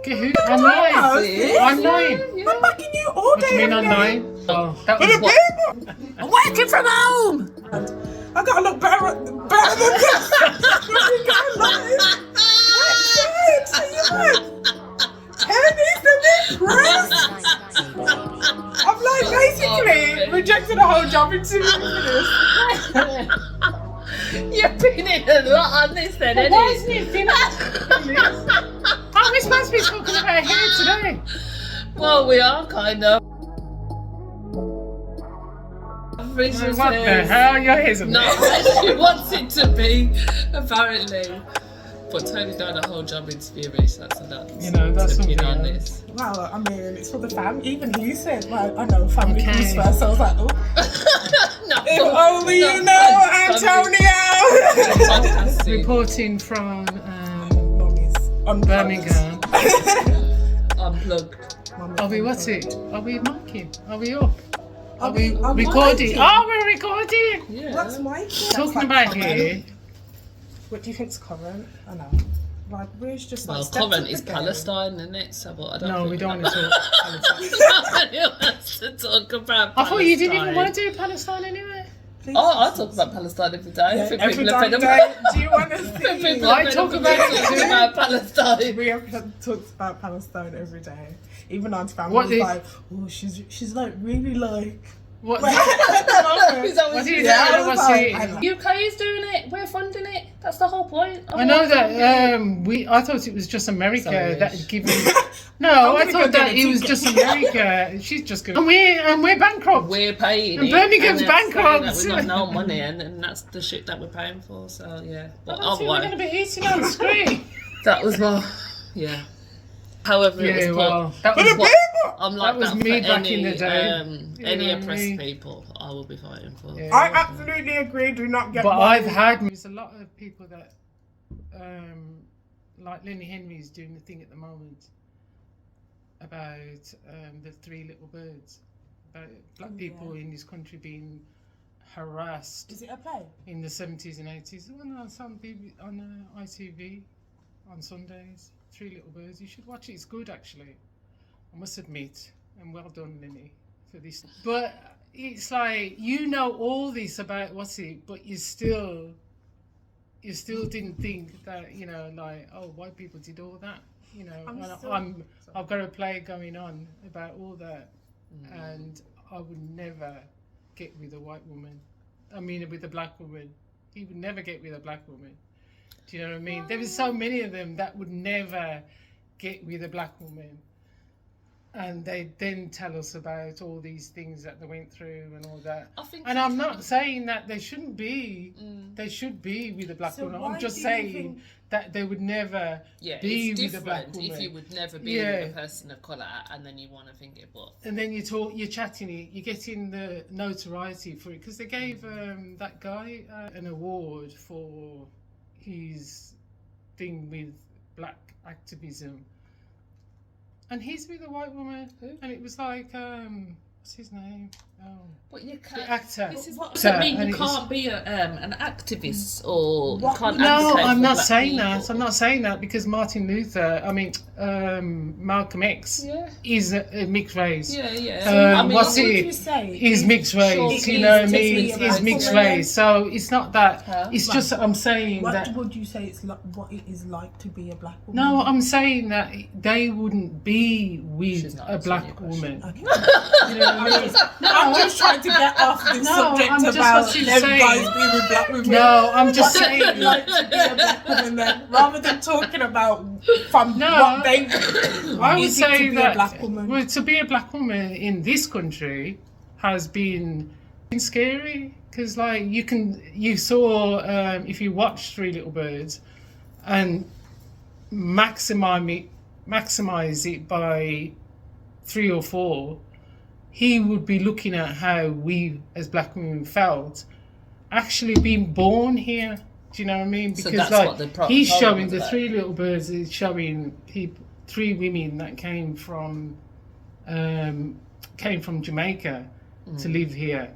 Get who? Online. Online. I'm backing you all What day. do you mean every day. online? Oh, that was what? I'm working from home. I gotta look better than this. Hair needs to be pressed. I've like basically rejected the whole job interview for this. You've been in a lot on this then, Why isn't it finished? Aren't we supposed to be talking about hair today? Well, we are kind of. What the hell? Your hair's a Not as she wants it to be, apparently. But turning down a whole job interview, Reece, that's enough. You know, that's something something on else. this. Well, I mean, it's for the fam. Even he said, well, I know family Okay. comes first. So I was like, oh. No, If only you know, Antonio. Reporting from Mommy's unplugged. Birmingham. Unplugged. Are we what's it? Are we marking? Are we up? Are we I'm recording? miking. Oh, we're recording! Yeah. What's my Talking about hair. What do you think's current? I know. Like, we're just like Well, steps current up is the game. Palestine, isn't it? So, but I don't No, think we don't that- want to talk Palestine. Nobody wants to talk about I thought you didn't even Palestine. want to do Palestine anyway. Please. Oh, I talk about Palestine every day. I Yeah, think every people are fed damn up. day. Do you want to see? People I are fed talk up about it talking too. about Palestine. We have talked about Palestine every day. Even Aunt Family What was did- like, oh, she's like really like. What? Is that What what do you you say? Yeah, I I don't was want to like, see I it. know. UK is doing it. We're funding it. That's the whole point. I know that I thought it was just America Sorry, that Ish. had given. No, I gonna thought go that get a it was ticket. just America. She's just going. And we're bankrupt. We're paying And it. Birmingham's and they're saying bankrupt. that we've got no money, and that's the shit that we're paying for. So yeah, but I think we're going to otherwise, be eating on the screen. that was my yeah. However, it Yeah, was well, put. that was But I'm like That was that me for back any, in the day. any You know oppressed me. people, I will be fighting for. Yeah. I absolutely agree. Do not get. But money. I've had there's a lot of people that like Lenny Henry's doing the thing at the moment about the three little birds, about black people in this country being harassed Is it a play? in the 70s and 80s. On some on ITV on Sundays. Three Little Birds. You should watch it. It's good actually. I must admit. And well done, Lenny, for this. But it's like you know all this about what's it, but you still didn't think that like white people did all that. I've got a play going on about all that, and I would never get with a white woman. I mean, with a black woman, he would never get with a black woman. Do you know what I mean? There was so many of them that would never get with a black woman. And they then tell us about all these things that they went through and all that. And I'm not saying that they shouldn't be. They should be with a black woman. I'm just saying that they would never be it's with a black different woman. if you would never be with a person of colour, and then you want to think it, but And then you're chatting it, you're getting the notoriety for it because they gave that guy an award for his thing with black activism, and he's with a white woman. Who? And it was like what's his name? but you can't. The actor. This is what Actor, I mean. and You it was- can't be an activist or you can't. No, advocate I'm for not black saying that. people. I'm not saying that because Malcolm X is a mixed race. Yeah. What's What would it? you say? Is mixed race, Sure, you know what I it mean? is Is mixed black race. So it's not that. Huh? It's just I'm saying What that. would you say it's like? What it is like to be a black woman? No, I'm saying that they wouldn't be She's with not a answering your black question. woman. Okay. You know what I mean? I'm just trying to get off this No, subject I'm just about what she's them saying. guys being with black women. No, I'm just What saying. it's like to be a black woman then, rather than talking about from No, what they I would is it to say be that a black woman. well, to be a black woman in this country has been scary because, like, you saw if you watched Three Little Birds and maximize it by 3 or 4, he would be looking at how we as black women felt actually being born here. Do you know what I mean? So Because that's what the he's program showing was the about. Three Little Birds is showing people, 3 women that came from Jamaica to live here.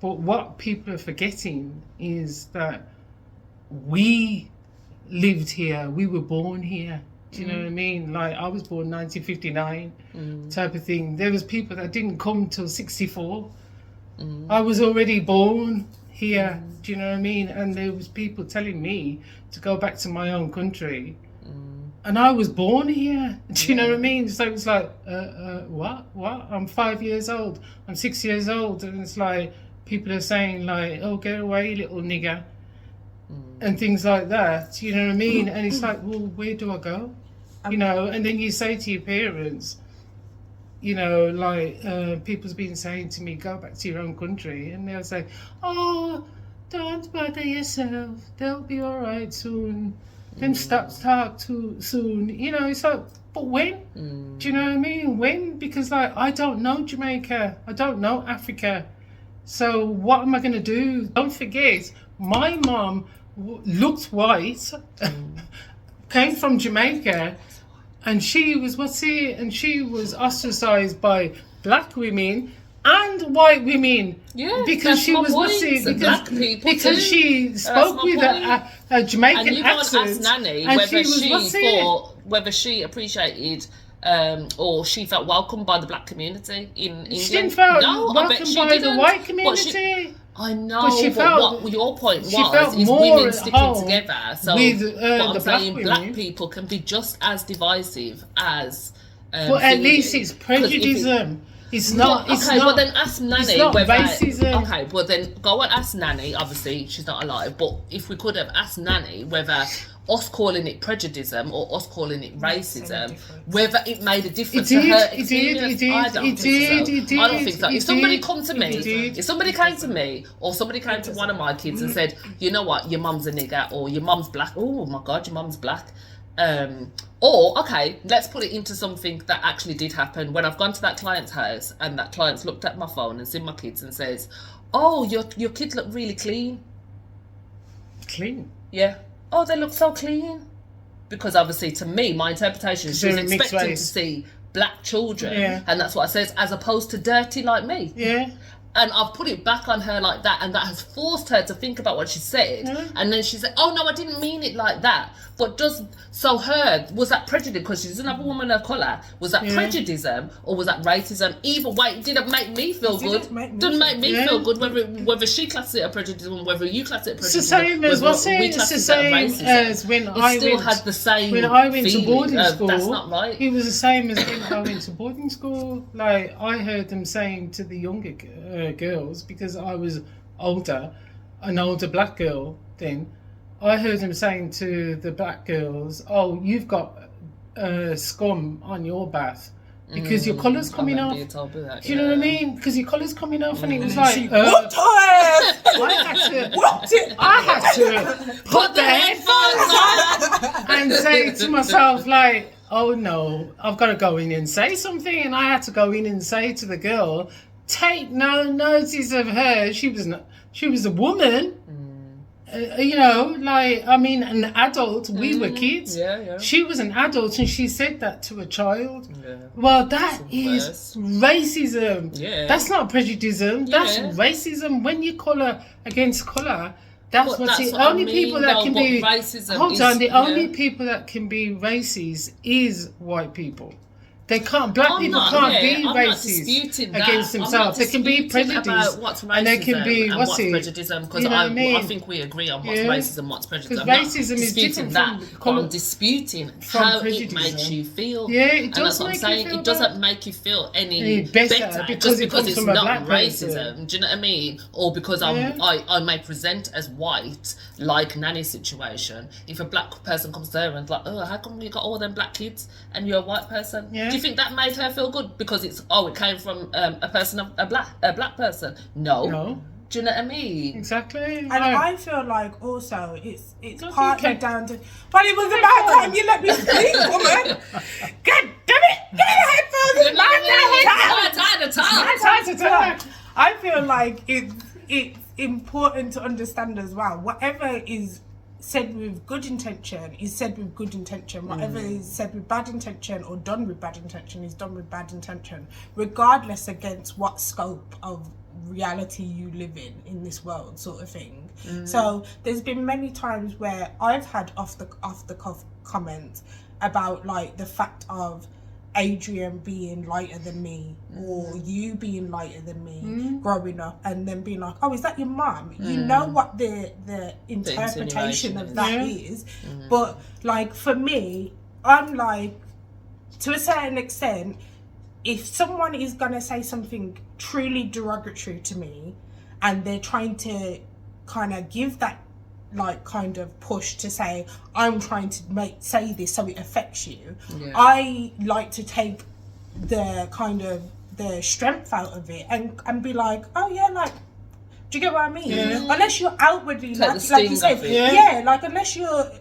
But what people are forgetting is that we lived here, we were born here. Do you know what I mean? Like, I was born 1959 type of thing. There was people that didn't come till 64. I was already born here. Do you know what I mean? And there was people telling me to go back to my own country. And I was born here. Do you know what I mean? So it was like, what? I'm 5 years old. I'm 6 years old. And it's like, people are saying like, oh, get away, little nigger. And things like that. You know what I mean? And it's like, well, where do I go? You know, and then you say to your parents, you know, like, people's been saying to me, go back to your own country. And they'll say, oh, don't bother yourself. They'll be all right soon. Them stop talk too soon. You know, it's like, but when? Do you know what I mean? When? Because, like, I don't know Jamaica. I don't know Africa. So what am I going to do? Don't forget, my mom looked white, came from Jamaica, and she was, and she was ostracized by black women and white women. Yeah, because she was because she spoke with a Jamaican and you accent. Can't ask Nanny and whether she whether she appreciated or she felt welcomed by the black community in England. She didn't feel welcomed by the white community. I know, but what your point was is women sticking together. So with, what I'm saying, black black people can be just as divisive as. But at least it's prejudice. It's not. It's okay, not, well then ask Nanny. It's not whether, racism. Okay, well then go and ask Nanny. Obviously, she's not alive. But if we could have asked Nanny whether us calling it prejudicism or us calling it racism, whether it made a difference to her experience. I don't think so. I don't think so. If somebody come to me, if somebody came to me, or somebody came to one of my kids and said, you know what, your mum's a nigger, or your mum's black. Oh my God, your mum's black. Or, okay, let's put it into something that actually did happen. When I've gone to that client's house and that client's looked at my phone and seen my kids and says, oh, your kids look really clean. Clean? Yeah. Oh, they look so clean. Because obviously, to me, my interpretation is she's expecting to see black children. Yeah. And that's what I says, as opposed to dirty like me. Yeah. And I've put it back on her like that, and that has forced her to think about what she said. And then she said, oh no, I didn't mean it like that. But was that prejudice because she's another woman of colour? Was that prejudice or was that racism? Either way, it didn't make me feel good. Didn't make me feel good whether she classed it as prejudice or whether you classed it as prejudice. It's the same as it's the same as when I had the same when I went to boarding school. That's not right. It was the same as when I went to boarding school. Like, I heard them saying to the younger girls, because I was an older black girl then, I heard them saying to the black girls, oh, you've got scum on your bath because your colour's coming off. Do you know what I mean? Because your colour's coming off, and it was like, I had to put the headphones on and say to myself, like, oh no, I've got to go in and say something. And I had to go in and say to the girl, take no notice of her. She was a woman. You know, like, I mean, an adult. We were kids. Yeah. She was an adult, and she said that to a child. Yeah. Well, that is racism. Yeah. That's not prejudice. That's racism. When you colour against colour, that's the only people that can be. Hold on, the only people that can be racist is white people. They can't. Black people can't be racist against themselves. They can be prejudiced, and they can be what's prejudice. Because I think we agree on what's racism, what's prejudice. Because racism is different that, but I'm disputing how it makes you feel. Yeah, it does. And that's what I'm saying. It doesn't make you feel any better because it's not racism. Do you know what I mean? Or because I may present as white, like Nanny's situation. If a black person comes to her and like, oh, how come you got all them black kids and you're a white person? Yeah. Do you think that made her feel good because it came from a black person? No. Do you know what I mean? Exactly. And I feel like also it's partly down to. But it was about time you let me speak, woman. God damn it! Give me the headphones. I feel like it's important to understand as well. Whatever is said with good intention is said with good intention. Whatever is said with bad intention or done with bad intention is done with bad intention, regardless against what scope of reality you live in this world, sort of thing. So there's been many times where I've had off the cuff comments about like the fact of Adrian being lighter than me or you being lighter than me growing up, and then being like, oh, is that your mum? You know what the interpretation of that is. But like for me, I'm like, to a certain extent, if someone is gonna say something truly derogatory to me and they're trying to kind of give that like kind of push to say I'm trying to say this so it affects you, I like to take the kind of the strength out of it and be like, oh yeah, like, do you get what I mean? Unless you're outwardly like you said, like unless you're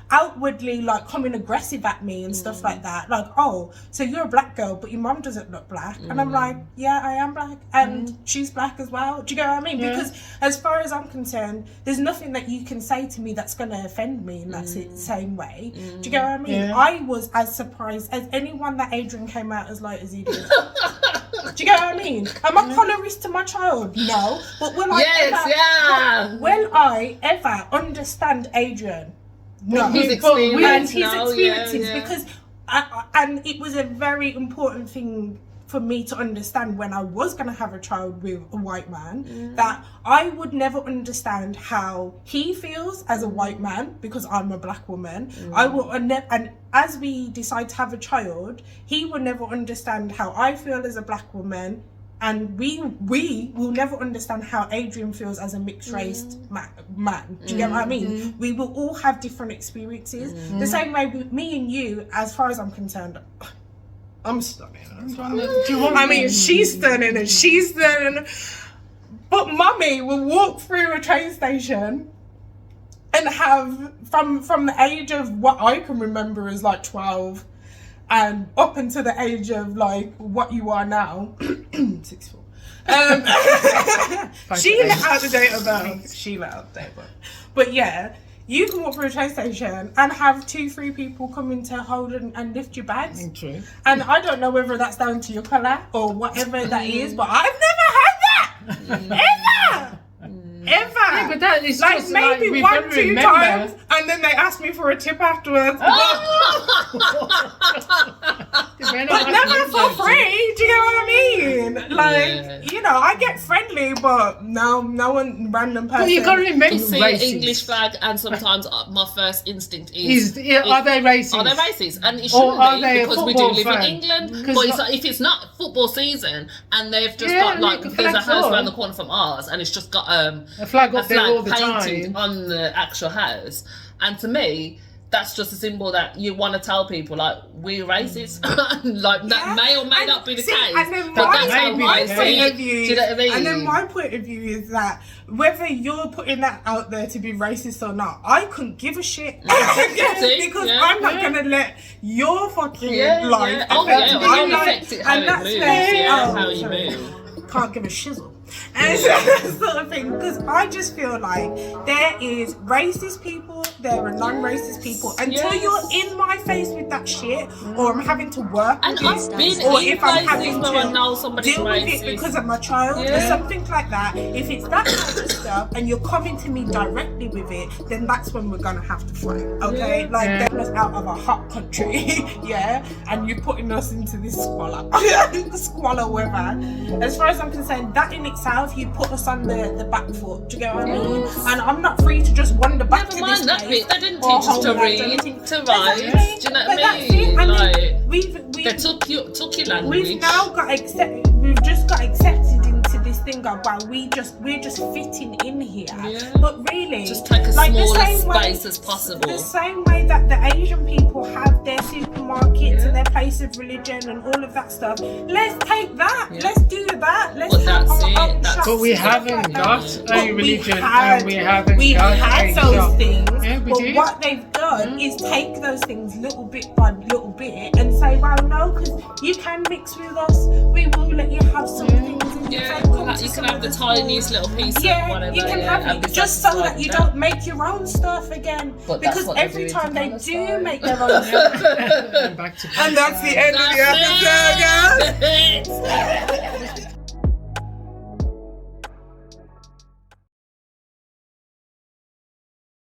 outwardly like coming aggressive at me and stuff like that, like, oh, so you're a black girl but your mum doesn't look black, and I'm like, yeah, I am black and she's black as well. Do you get what I mean? Because as far as I'm concerned, there's nothing that you can say to me that's going to offend me in that same way. Do you get what I mean? I was as surprised as anyone that Adrian came out as light as he did. Do you get what I mean? Am I colorist to my child? No. But will I ever understand Adrian? No. His experience. Because and it was a very important thing for me to understand when I was going to have a child with a white man, that I would never understand how he feels as a white man because I'm a black woman. I will and as we decide to have a child, he will never understand how I feel as a black woman, and we will never understand how Adrian feels as a mixed race man. Do you get what I mean? We will all have different experiences. The same way with me and you, as far as I'm concerned, I'm stunning. She's stunning and she's stunning. But mummy will walk through a train station and have, from the age of what I can remember as like 12 and up until the age of like what you are now, 6'4". She let out the date of birth. She let out the date of birth. But yeah, you can walk through a train station and have 2-3 people come in to hold and lift your bags. True. And I don't know whether that's down to your colour or whatever that is, but I've never had that. Ever. Yeah, but that is like just maybe like, 1-2 times, and then they ask me for a tip afterwards. But never for free. Do you know what I mean? Like, you know, I get friendly, but no one random person. But you gotta remember, you see an English flag, and sometimes my first instinct is are they racist? Are they racist? And it shouldn't be, because we do live in England. But if it's not football season and they've just got like there's a house around the corner from ours and it's just got a flag up there all the painted time on the actual house, and to me that's just a symbol that you want to tell people like we're racist. Like that may or may not be the case, but that's how I see it. Do you know what I mean? And then my point of view is that whether you're putting that out there to be racist or not, I couldn't give a shit. Because I'm not gonna let your fucking life affect my life. And that's how you move. Can't give a shizzle. And that sort of thing, because I just feel like there is racist people, there are non-racist people. Until you're in my face with that shit, or I'm having to work with it, or if I'm having to deal with it because of my child or something like that, if it's that kind of stuff and you're coming to me directly with it, then that's when we're gonna have to fight. Okay, like they're us out of a hot country, and you're putting us into this squalor weather. As far as I'm concerned, that in itself, you put us on the back foot. Do you get what I mean? And I'm not free to just wander back to this place. They didn't teach us to read, to write. Do you know what I mean? They took your language. We've now got we've just got accepted into this thing of we're just fitting in here. But really, just take a smallest space as possible. The same way that the Asian people have their supermarkets and their place of religion and all of that stuff. Let's take that. Let's do that. Let's But we haven't got a religion, and we haven't got those things. Yeah, but what they've done is take those things little bit by little bit and say, well, no, because you can mix with us. We will let you have some things. You can have the tiniest little piece of whatever. You can have it just so that you don't make your own stuff again. But because every time they do make their own stuff. And that's the end of the episode, guys.